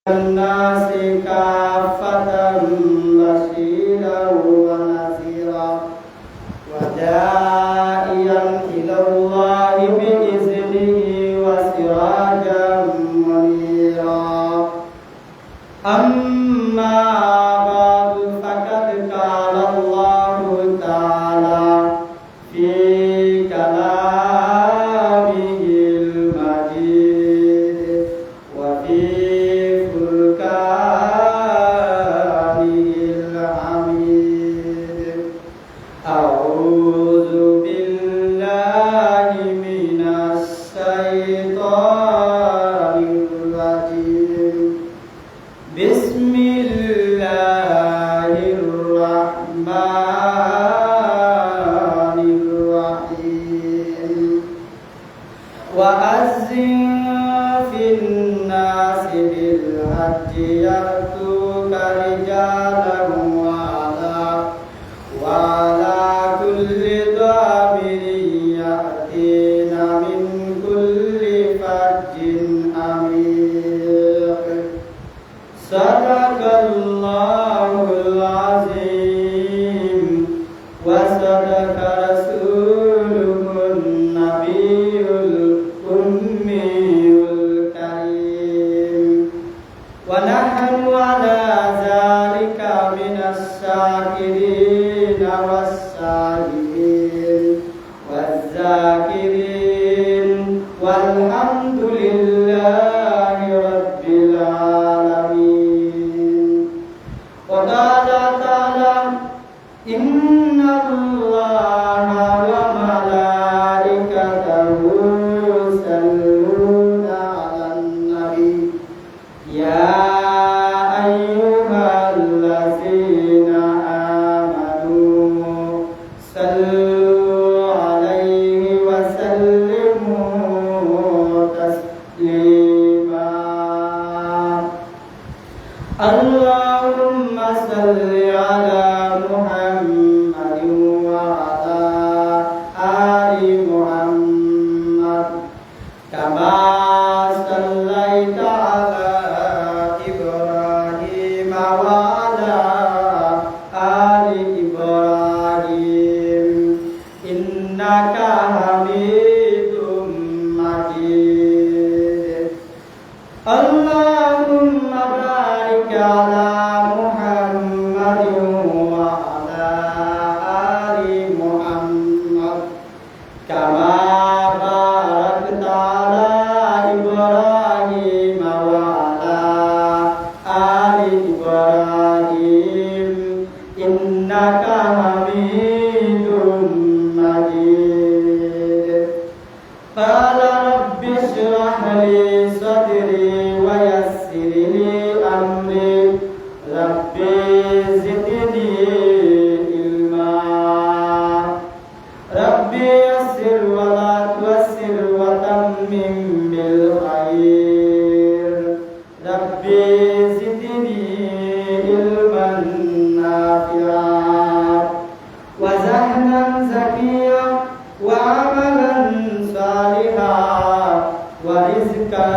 الناس كافة بشيرا ونذيرا وداعيا إلى الله بإذنه وسراجا منيرا أما بعد فقد قال الله تعالى في كلامه المجيد وفي فرقانه الحميد أعوذ بالله من الشيطان الرجيم بسم الله الرحمن الرحيم وأذن في الناس بالحج يأتوك رجالا وعلى كل ضامر يأتين من كل فج عميق صدق الله العظيم وصدق رسوله النبي الأمي الكريم ونحن على ذلك من الشاكرين والسائلين والذاكرين والحمد لله رب العالمين وقال تعالى إن الله وملائكته يصلون على النبي يا أيها الذين آمنوا صلوا عليه وسلموا تسليما اللهم صل على محمد وعلى آل محمد كما صليت على إبراهيم وعلى آل إبراهيم إنك حميد مجيد اللهم بارك على محمد وعلى آل محمد كما باركت على إبراهيم وعلى آل إبراهيم إنك حميد مجيد قال رب اشرح لي صدري ويسر لي أمري ربي زدني علما ربي يسر ولا تيسر وتمم بالخير ربي زدني علما نافعا وذهنا زكيا وعملا صالحا ورزقا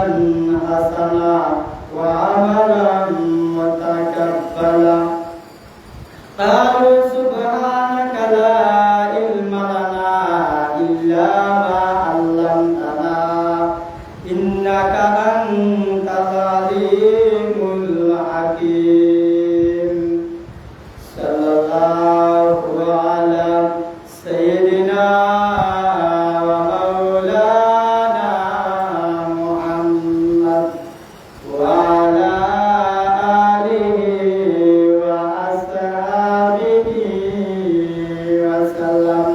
حسنا وعملا متقبلا قالوا سبحانك لا علم لنا إلا ما علمتنا إنك أنت العليم الحكيم صلى الله على سيدنا ومولانا محمد وعلى آله وأصحابه وسلم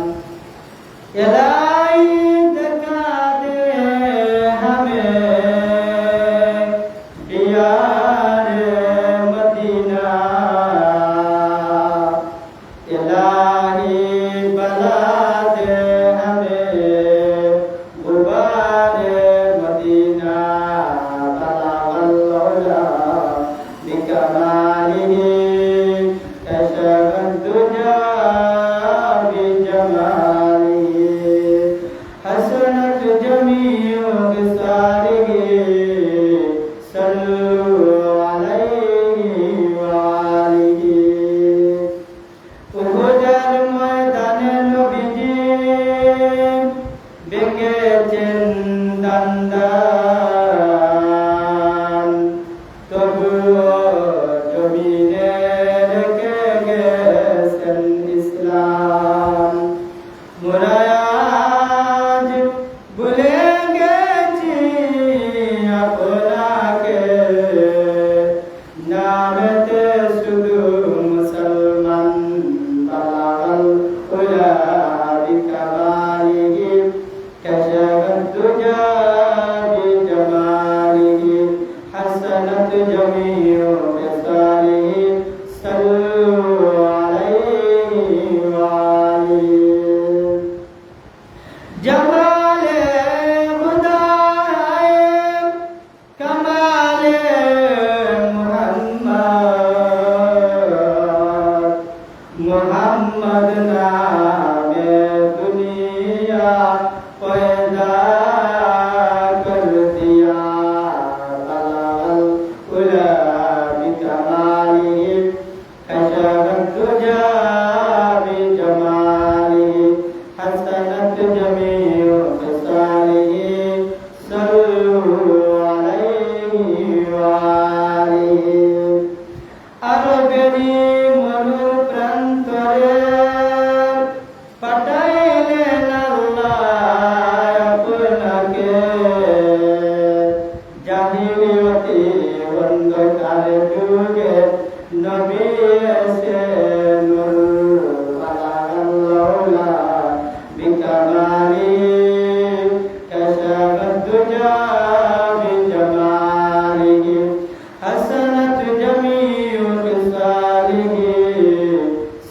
इलाही दिखा दे हमें प्यार मदीना इलाही बला दे हमें गुबार मदीना बलागल्ला बिकमालिही कशफ दुजा बिजमालिही हसनत जमीउ बिसारिही सल्लु جميع خصاله صلوا عليه وآله جمال خدا ہے کمال محمد نام دنیا پیدا کر دیا العلا بکماله کشف الدجى بجماله حسنت جميع خصاله صلوا عليه وآله আরবেরি মরু প্রান্তরে পাঠাইলেন আল্লাহ আপনাকে জাহিলিয়তি অন্ধকার যুগে নবী এসে নূর আল্লাহ বিকামালি كشف الدجى بجماله حسنت جميع خصاله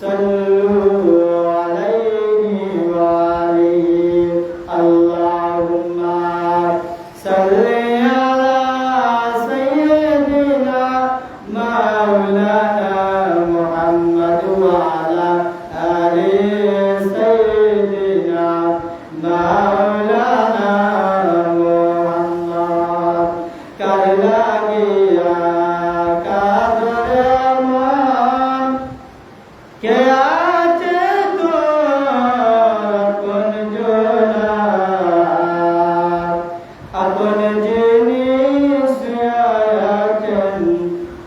صلوا عليه وآله اللهم صل على سيدنا مولانا محمد وعلى آل سيدنا مولانا محمد كرلاقيا قدر مان কে আছে তোর আপন জনা আপন যিনি আছেন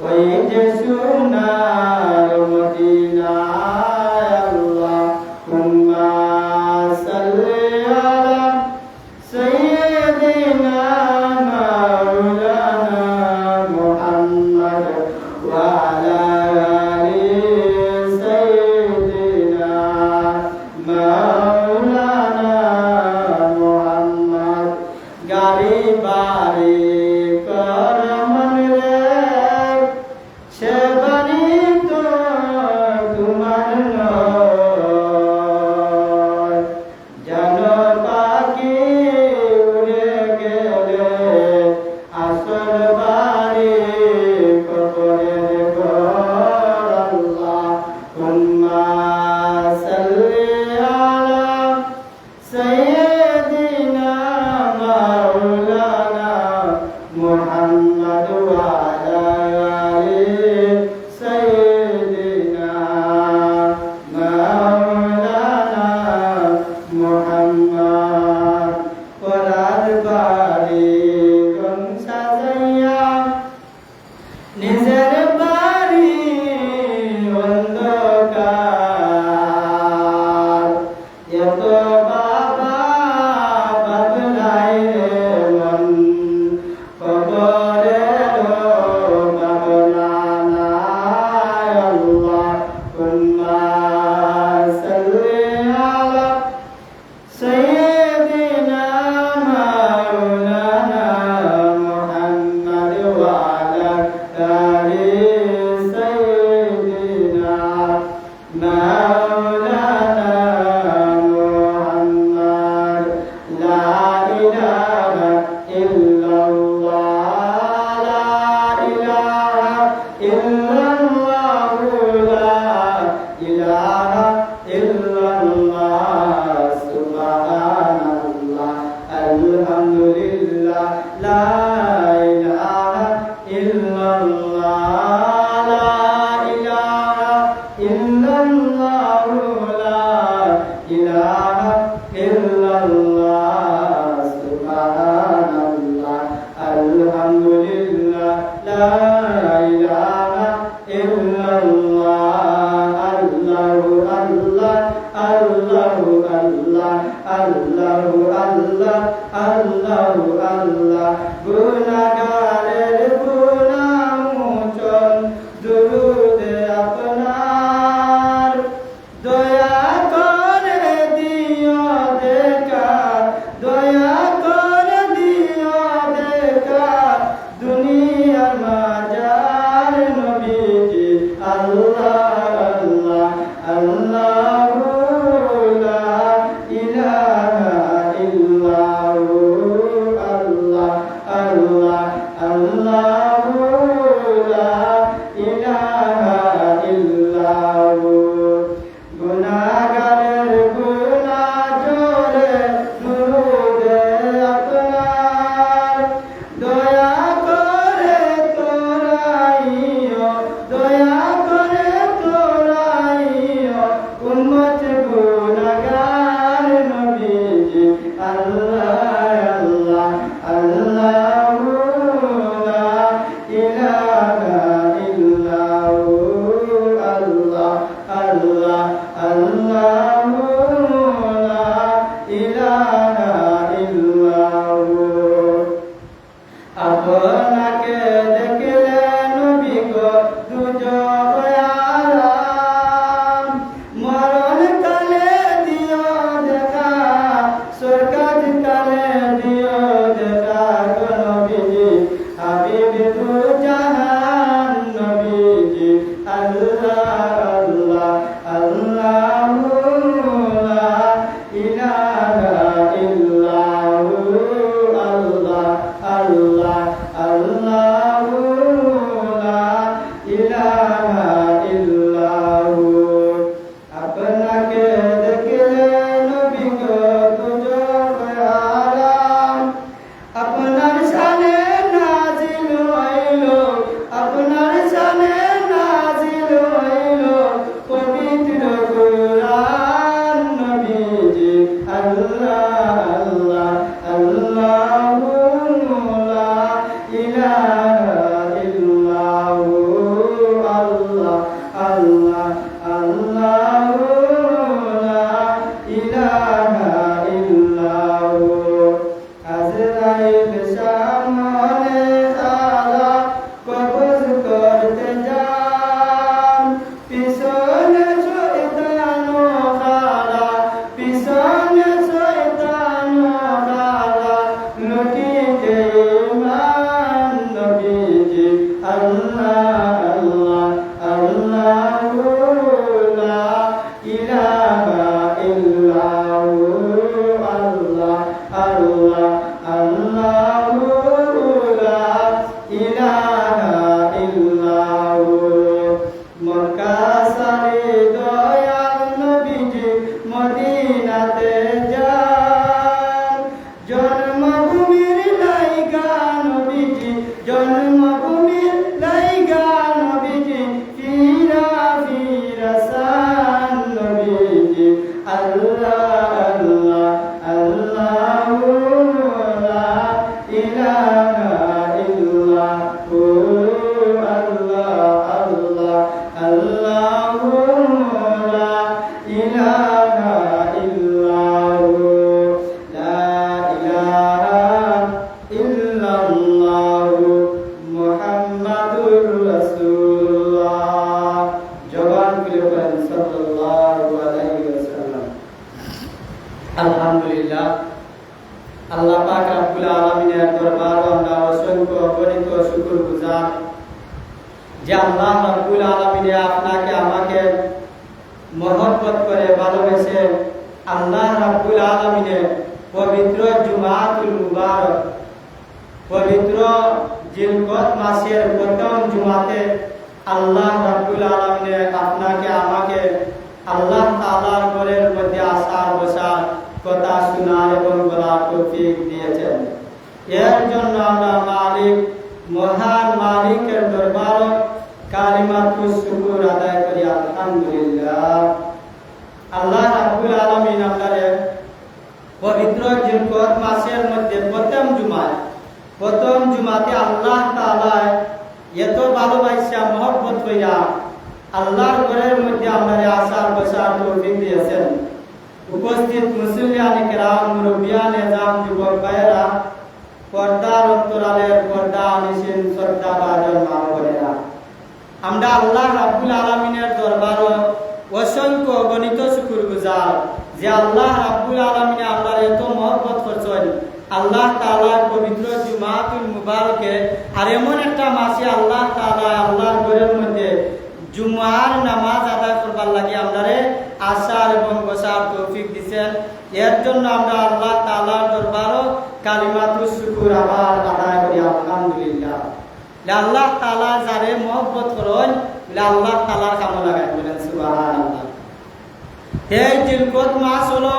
ওই যে সোনার মদিনায় আল্লাহুম্মা সাল্লি আলা সাইয়্যিদিনা মাওলানা মুহাম্মদ ওয়া আলা আলি সাইয়্যিদিনা মাওলানা মুহাম্মদ গাড়ি বাড়ি কর মনরে সে বাণী তো তোমার নয় যেন পাখি উড়ে গেলে আসল বাড়ি কবরের ঘর আল্লাহুম্মা সাল্লি আলা সাইয়্যিদিনা মাওলানা মুহাম্মদ ওয়া আলা আলি সাইয়্যিদিনা মাওলানা মুহাম্মদ পরার বাড়ি রং সাজাইয়া নিজের বাড়ি অন্ধকার এত বাবা বদলাই রে মন কবরেরও ভাবনা নাই আল্লাহুম্মা সাল্লি আলা সাইয়্যিদিনা মাওলানা মুহাম্মদ ওয়া আলা আলি সাইয়্যিদিনা মাওলানা মুহাম্মদ লা ইলাহা ইল্লাল্লাহ লা ইলাহা ইল্লাল্লাহ লা ইলাহা ইল্লাল্লাহ সুবহানাল্লাহ আলহামদুলিল্লাহ লা ইলাহা ইল্লাল্লাহ লা ইলাহা ইল্লাল্লাহ লা ইলাহা ইল্লাল্লাহ সুবহানাল্লাহ আলহামদুলিল্লাহ লা ইলাহা ইল্লাল্লাহ আল্লাহু আল্লাহ আল্লাহু আল্লাহ আল্লাহু আল্লাহ আল্লাহু আল্লাহ গুনাহগারের গুনাহ মোচন দুরূদ আপনার দয়া করে দিও দেখা দয়া করে দিও দেখা দুনিয়ার মাঝে আল্লাহ আল্লাহ আল্লাহু লা ইলাহা ইল্লাহু আল্লাহ আল্লাহ আল্লাহু লা ইলাহা ইল্লাহু মক্কা সারি দয়াল নবীজি মদিনাতে যান জন্মভূমির লাইগা নবীজি জন্মভূমির লাইগা নবীজি ফিরা ফিরা সান নবীজি আল্লাহ আল্লাহ আল্লাহু লা ইলাহা ইল্লাহু আল্লাহ আল্লাহ আল্লাহু লা ইলাহা ইল্লাহু লা ইলাহা ইল্লাল্লাহু মুহাম্মাদুর রাসূলুল্লাহ জবান খুলে বলেন সাল্লাল্লাহু আলাইহি ওয়াসাল্লাম। আলহামদুলিল্লাহ, আল্লাহ পাক রব্বুল আলামিনের দরবারে আমরা অসংখ্য অগণিত শুকরগুজার যে আল্লাহ রব্বুল আলামিন আপনাকে আমাকে মহব্বত করে ভালোবেসে আল্লাহ রব্বুল আলামিনের পবিত্র জুমাতুল মুবারক পবিত্র জিলকদ মাসের প্রথম জুমাতে আল্লাহ রব্বুল আলামিন আপনাকে আমাকে আল্লাহ তাআলার ঘরের মধ্যে আসার বসার কথা শোনার এবং বলার তৌফিক দিয়েছেন। এর জন্য আমরা মালিক মহান মালিকের দরবারে কালিমাতুশ শুকর আদায় করি আলহামদুলিল্লাহ। আল্লাহ রাব্বুল আলামিন আমাদের পবিত্র জিলকদ মাসের মধ্যে প্রথম জুমাতে আল্লাহ তাআলা এত ভালোবাসা মহব্বত হইয়া আল্লাহর ঘরের মধ্যে আমাদের আসার বসার তৌফিক দিয়েছেন। উপস্থিত মুসলিয়ানে কেরাম মুরব্বিয়ানে জাম যুবক ভাইয়েরা পর্দার অন্তরালের পর্দা আনিসিন শ্রদ্ধা ভাজন মা বোনেরা, আমরা আল্লাহ রাব্বুল আলামিনের দরবারে অসংখ্য অগণিত শুকরগুজার যে আল্লাহ রাব্বুল আলামিন আমাদের এত মহব্বত করছেন। আল্লাহ তাআলার পবিত্র জুমাতুল মুবারকে আর এমন একটা মাসে আল্লাহ তাআলা আল্লাহর ঘরের মধ্যে জুমার নামাজ আদায় করবার লাগে আমাদের আসার এবং বসার তৌফিক দিয়েছেন। এর জন্য আমরা আল্লাহ তাআলার দরবারে কালিমাতুশ শুকর আবার আদায় করি আলহামদুলিল্লাহ। আল্লাহ তাআলা যারে মহব্বত করেন আল্লাহ তাআলার কামে লাগাই বলেন সুবহানাল্লাহ। এই জিলকদ মাস হলো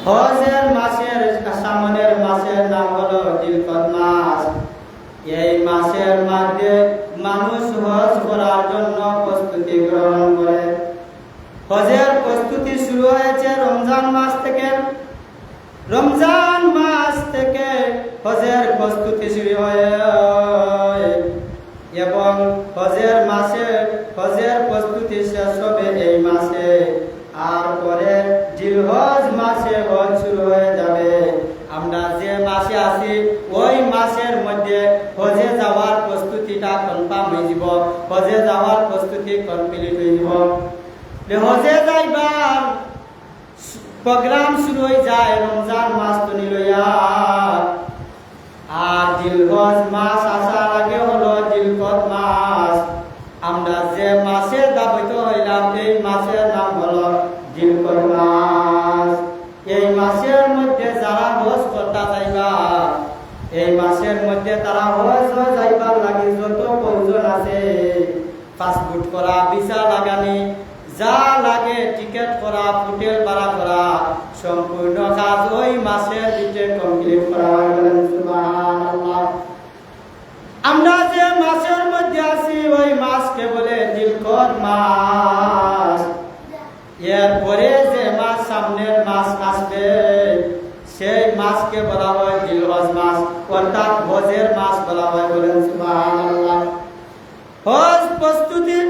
হজের মাসের সামনের মাসের নাম হলো জিলকদ মাস। এই মাসের মধ্যে মানুষ হজ করার জন্য প্রস্তুতি গ্রহণ করে। হজের প্রস্তুতি শুরু হয়েছে রমজান মাস থেকে। রমজান মাস থেকে হজের প্রস্তুতি শুরু হয় এবং হজের প্রস্তুতি শেষ হবে এই মাসে। আর পরে জিলহজ মাসে হজ শুরু হয়ে যাবে। আমরা যে মাসে আছি ওই মাসের মধ্যে হজে যাওয়ার প্রস্তুতিটা কনফার্ম হয়ে যাব, হজে যাওয়ার প্রস্তুতি কমপ্লিট হয়ে যাব। হজে যাইবার প্রোগ্রাম শুরু হয়ে যায় রমজান মাস তো নিলইয়া। আর জিলহজ মাস আসার আগে হলো জিলকদ মাস। আমরা যে মাসে দাবিত হইলাম এই মাসের নাম হলো জিলকদ মাস। এই মাসের মধ্যে যারা হজ করতে যাইবা, এই মাসের মধ্যে তারা হজ যাইবার লাগে যত প্রয়োজন আছে, পাসপোর্ট করা, ভিসা লাগানি, যা লাগে টিকেট করা, হোটেল ভাড়া করা, সম্পূর্ণ কাজ ওই মাসের ভিতরে কমপ্লিট করা হয় বলেন সুবহানাল্লাহ। আমরা যে মাসের মধ্যে আছি ওই মাসকে বলে জিলকদ মাস। এরপরে যে মাস সামনের মাস আসবে সেই মাসকে বলা হয় জিলহজ মাস, অর্থাৎ হজের মাস বলা হয় বলেন সুবহানাল্লাহ।